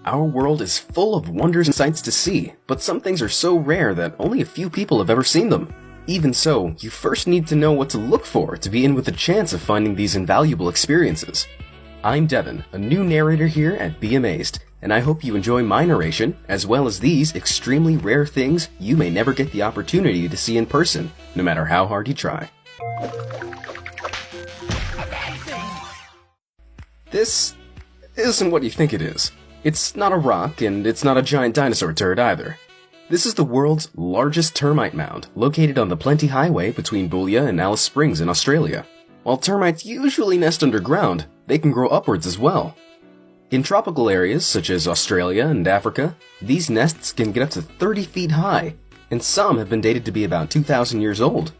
Our world is full of wonders and sights to see, but some things are so rare that only a few people have ever seen them. Even so, you first need to know what to look for to be in with a chance of finding these invaluable experiences. I'm Devin, a new narrator here at Be Amazed, and I hope you enjoy my narration, as well as these extremely rare things you may never get the opportunity to see in person, no matter how hard you try. This isn't what you think it is. It's not a rock, and it's not a giant dinosaur turd either. This is the world's largest termite mound, located on the Plenty Highway between Boulia and Alice Springs in Australia. While termites usually nest underground, they can grow upwards as well. In tropical areas such as Australia and Africa, these nests can get up to 30 feet high, and some have been dated to be about 2,000 years old.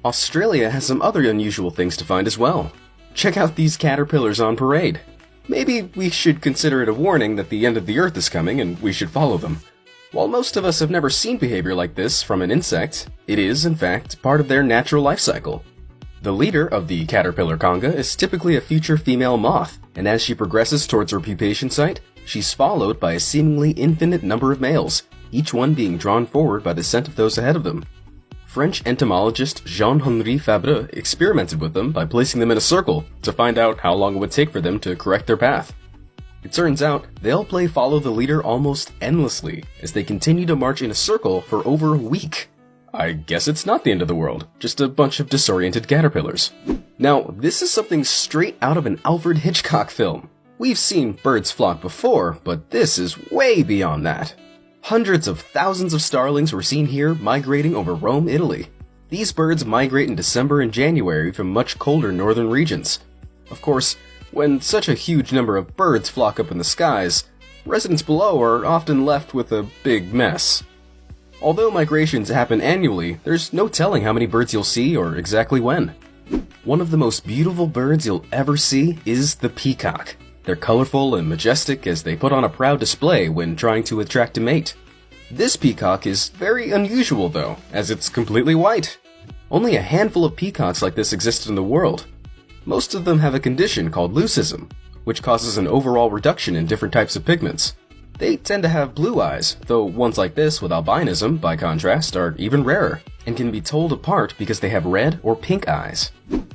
Australia has some other unusual things to find as well. Check out these caterpillars on parade. Maybe we should consider it a warning that the end of the Earth is coming and we should follow them. While most of us have never seen behavior like this from an insect, it is, in fact, part of their natural life cycle. The leader of the caterpillar conga is typically a future female moth, and as she progresses towards her pupation site, she's followed by a seemingly infinite number of males, each one being drawn forward by the scent of those ahead of them. French entomologist Jean-Henri Fabre experimented with them by placing them in a circle to find out how long it would take for them to correct their path. It turns out they'll play follow the leader almost endlessly as they continue to march in a circle for over a week. I guess it's not the end of the world, just a bunch of disoriented caterpillars. Now, this is something straight out of an Alfred Hitchcock film. We've seen birds flock before, but this is way beyond that. Hundreds of thousands of starlings were seen here migrating over Rome, Italy. These birds migrate in December and January from much colder northern regions. Of course, when such a huge number of birds flock up in the skies, residents below are often left with a big mess. Although migrations happen annually, there's no telling how many birds you'll see or exactly when. One of the most beautiful birds you'll ever see is the peacock. They're colorful and majestic as they put on a proud display when trying to attract a mate. This peacock is very unusual though, as it's completely white. Only a handful of peacocks like this exist in the world. Most of them have a condition called leucism, which causes an overall reduction in different types of pigments. They tend to have blue eyes, though ones like this with albinism, by contrast, are even rarer, and can be told apart because they have red or pink eyes.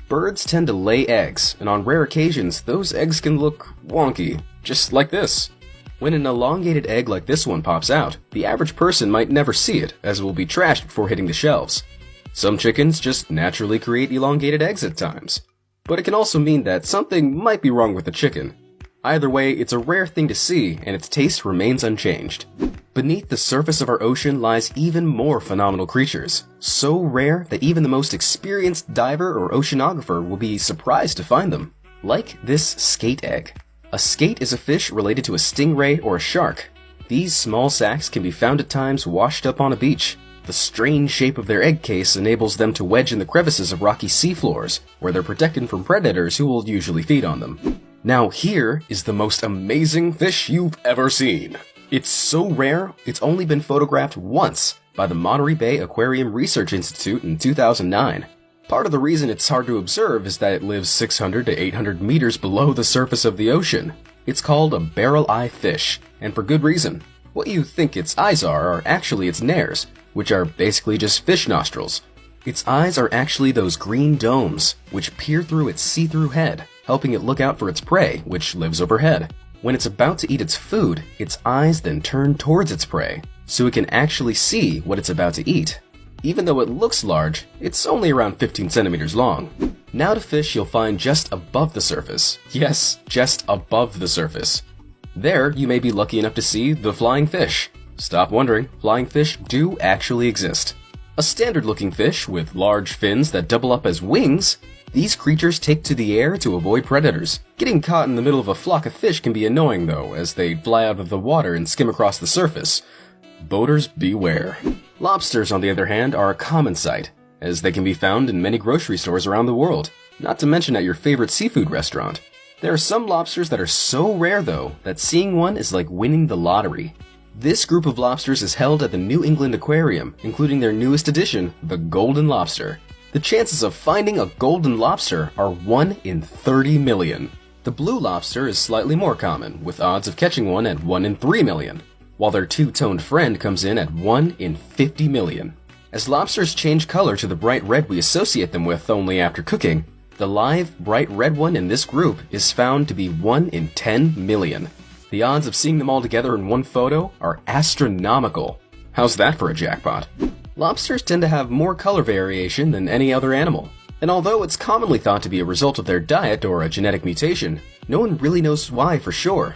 Birds tend to lay eggs, and on rare occasions, those eggs can look wonky, just like this. When an elongated egg like this one pops out, the average person might never see it, as it will be trashed before hitting the shelves. Some chickens just naturally create elongated eggs at times. But it can also mean that something might be wrong with the chicken. Either way, it's a rare thing to see, and its taste remains unchanged. Beneath the surface of our ocean lies even more phenomenal creatures, so rare that even the most experienced diver or oceanographer will be surprised to find them. Like this skate egg. A skate is a fish related to a stingray or a shark. These small sacs can be found at times washed up on a beach. The strange shape of their egg case enables them to wedge in the crevices of rocky seafloors, where they're protected from predators who will usually feed on them. Now here is the most amazing fish you've ever seen. It's so rare, it's only been photographed once by the Monterey Bay Aquarium Research Institute in 2009. Part of the reason it's hard to observe is that it lives 600 to 800 meters below the surface of the ocean. It's called a barrel eye fish, and for good reason. What you think its eyes are actually its nares, which are basically just fish nostrils. Its eyes are actually those green domes, which peer through its see-through head, helping it look out for its prey, which lives overhead. When it's about to eat its food, its eyes then turn towards its prey, so it can actually see what it's about to eat. Even though it looks large, it's only around 15 centimeters long. Now to fish you'll find just above the surface. Yes, just above the surface. There, you may be lucky enough to see the flying fish. Stop wondering, flying fish do actually exist. A standard-looking fish with large fins that double up as wings, these creatures take to the air to avoid predators. Getting caught in the middle of a flock of fish can be annoying though, as they fly out of the water and skim across the surface. Boaters beware. Lobsters, on the other hand, are a common sight, as they can be found in many grocery stores around the world, not to mention at your favorite seafood restaurant. There are some lobsters that are so rare though, that seeing one is like winning the lottery. This group of lobsters is held at the New England Aquarium, including their newest addition, the golden lobster. The chances of finding a golden lobster are 1 in 30 million. The blue lobster is slightly more common, with odds of catching one at 1 in 3 million, while their two-toned friend comes in at 1 in 50 million. As lobsters change color to the bright red we associate them with only after cooking, the live, bright red one in this group is found to be 1 in 10 million. The odds of seeing them all together in one photo are astronomical. How's that for a jackpot? Lobsters tend to have more color variation than any other animal, and although it's commonly thought to be a result of their diet or a genetic mutation, no one really knows why for sure.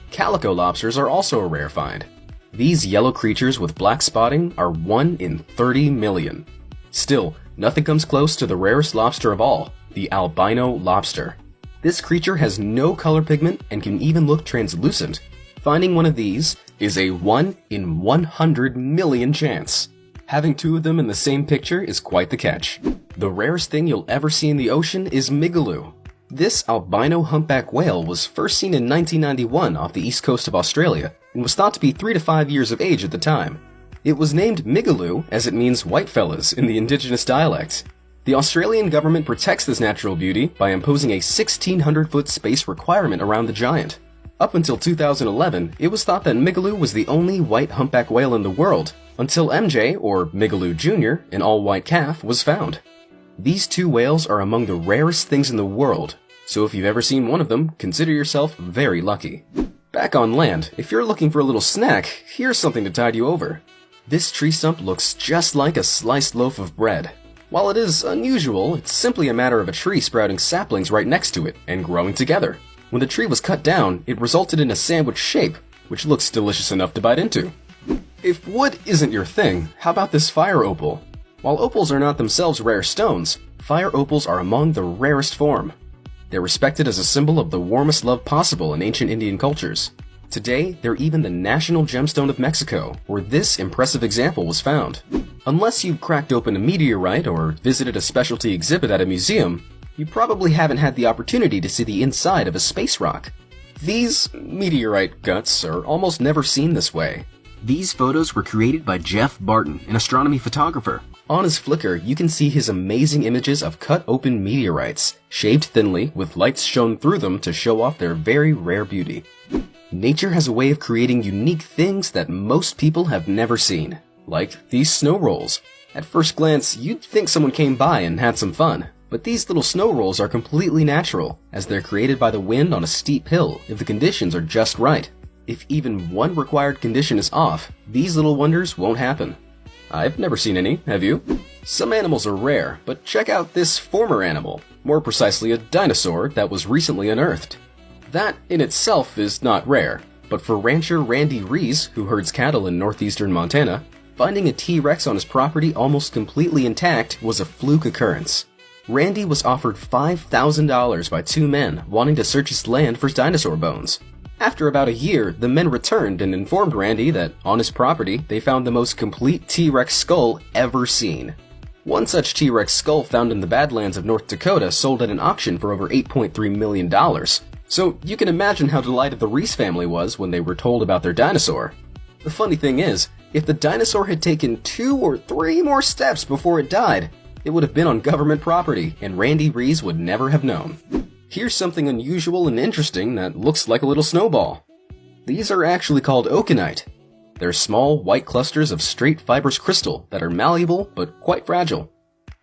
Calico lobsters are also a rare find. These yellow creatures with black spotting are 1 in 30 million. Still, nothing comes close to the rarest lobster of all, the albino lobster. This creature has no color pigment and can even look translucent. Finding one of these is a 1 in 100 million chance. Having two of them in the same picture is quite the catch. The rarest thing you'll ever see in the ocean is Migaloo. This albino humpback whale was first seen in 1991 off the east coast of Australia and was thought to be 3 to 5 years of age at the time. It was named Migaloo as it means whitefellas in the indigenous dialect. The Australian government protects this natural beauty by imposing a 1,600-foot space requirement around the giant. Up until 2011, it was thought that Migaloo was the only white humpback whale in the world, until MJ, or Migaloo Jr., an all-white calf, was found. These two whales are among the rarest things in the world, so if you've ever seen one of them, consider yourself very lucky. Back on land, if you're looking for a little snack, here's something to tide you over. This tree stump looks just like a sliced loaf of bread. While it is unusual, it's simply a matter of a tree sprouting saplings right next to it and growing together. When the tree was cut down, it resulted in a sandwich shape, which looks delicious enough to bite into. If wood isn't your thing, how about this fire opal? While opals are not themselves rare stones, fire opals are among the rarest form. They're respected as a symbol of the warmest love possible in ancient Indian cultures. Today, they're even the national gemstone of Mexico, where this impressive example was found. Unless you've cracked open a meteorite or visited a specialty exhibit at a museum, you probably haven't had the opportunity to see the inside of a space rock. These meteorite guts are almost never seen this way. These photos were created by Jeff Barton, an astronomy photographer. On his Flickr, you can see his amazing images of cut-open meteorites, shaved thinly with lights shown through them to show off their very rare beauty. Nature has a way of creating unique things that most people have never seen, like these snow rolls. At first glance, you'd think someone came by and had some fun, but these little snow rolls are completely natural, as they're created by the wind on a steep hill if the conditions are just right. If even one required condition is off, these little wonders won't happen. I've never seen any, have you? Some animals are rare, but check out this former animal, more precisely a dinosaur that was recently unearthed. That in itself is not rare, but for rancher Randy Rees, who herds cattle in northeastern Montana, finding a T-Rex on his property almost completely intact was a fluke occurrence. Randy was offered $5,000 by two men wanting to search his land for dinosaur bones. After about a year, the men returned and informed Randy that on his property they found the most complete T-Rex skull ever seen. One such T-Rex skull found in the Badlands of North Dakota sold at an auction for over $8.3 million. So you can imagine how delighted the Rees family was when they were told about their dinosaur. The funny thing is, if the dinosaur had taken 2 or 3 more steps before it died, it would have been on government property and Randy Rees would never have known. Here's something unusual and interesting that looks like a little snowball. These are actually called oconite. They're small, white clusters of straight fibrous crystal that are malleable but quite fragile.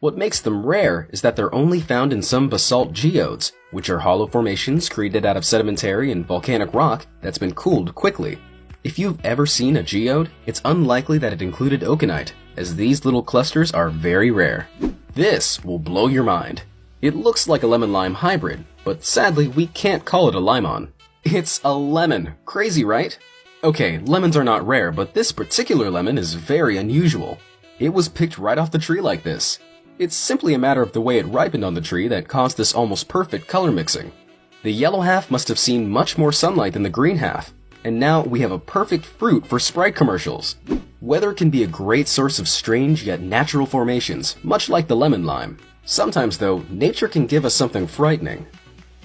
What makes them rare is that they're only found in some basalt geodes, which are hollow formations created out of sedimentary and volcanic rock that's been cooled quickly. If you've ever seen a geode, it's unlikely that it included oconite, as these little clusters are very rare. This will blow your mind. It looks like a lemon-lime hybrid, but sadly we can't call it a limon. It's a lemon. Crazy, right? Okay, lemons are not rare, but this particular lemon is very unusual. It was picked right off the tree like this. It's simply a matter of the way it ripened on the tree that caused this almost perfect color mixing. The yellow half must have seen much more sunlight than the green half, and now we have a perfect fruit for Sprite commercials. Weather can be a great source of strange yet natural formations, much like the lemon lime. Sometimes, though, nature can give us something frightening.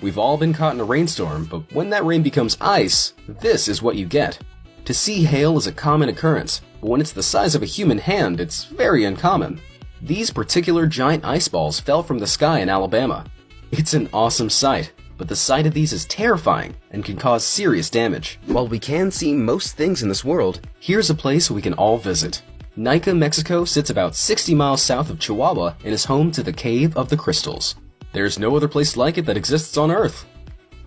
We've all been caught in a rainstorm, but when that rain becomes ice, this is what you get. To see hail is a common occurrence, but when it's the size of a human hand, it's very uncommon. These particular giant ice balls fell from the sky in Alabama. It's an awesome sight, but the sight of these is terrifying and can cause serious damage. While we can see most things in this world, here's a place we can all visit. Nica, Mexico sits about 60 miles south of Chihuahua and is home to the Cave of the Crystals. There's no other place like it that exists on Earth.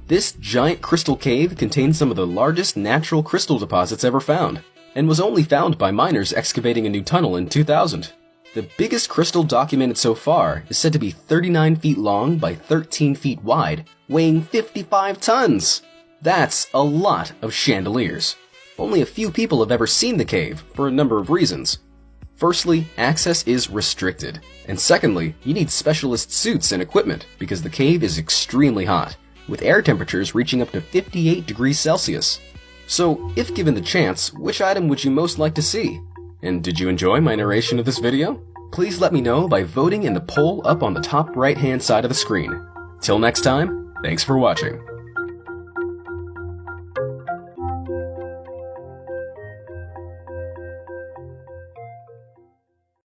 This giant crystal cave contains some of the largest natural crystal deposits ever found, and was only found by miners excavating a new tunnel in 2000. The biggest crystal documented so far is said to be 39 feet long by 13 feet wide, weighing 55 tons! That's a lot of chandeliers. Only a few people have ever seen the cave, for a number of reasons. Firstly, access is restricted, and secondly, you need specialist suits and equipment because the cave is extremely hot, with air temperatures reaching up to 58 degrees Celsius. So, if given the chance, which item would you most like to see? And did you enjoy my narration of this video? Please let me know by voting in the poll up on the top right-hand side of the screen. Till next time, thanks for watching.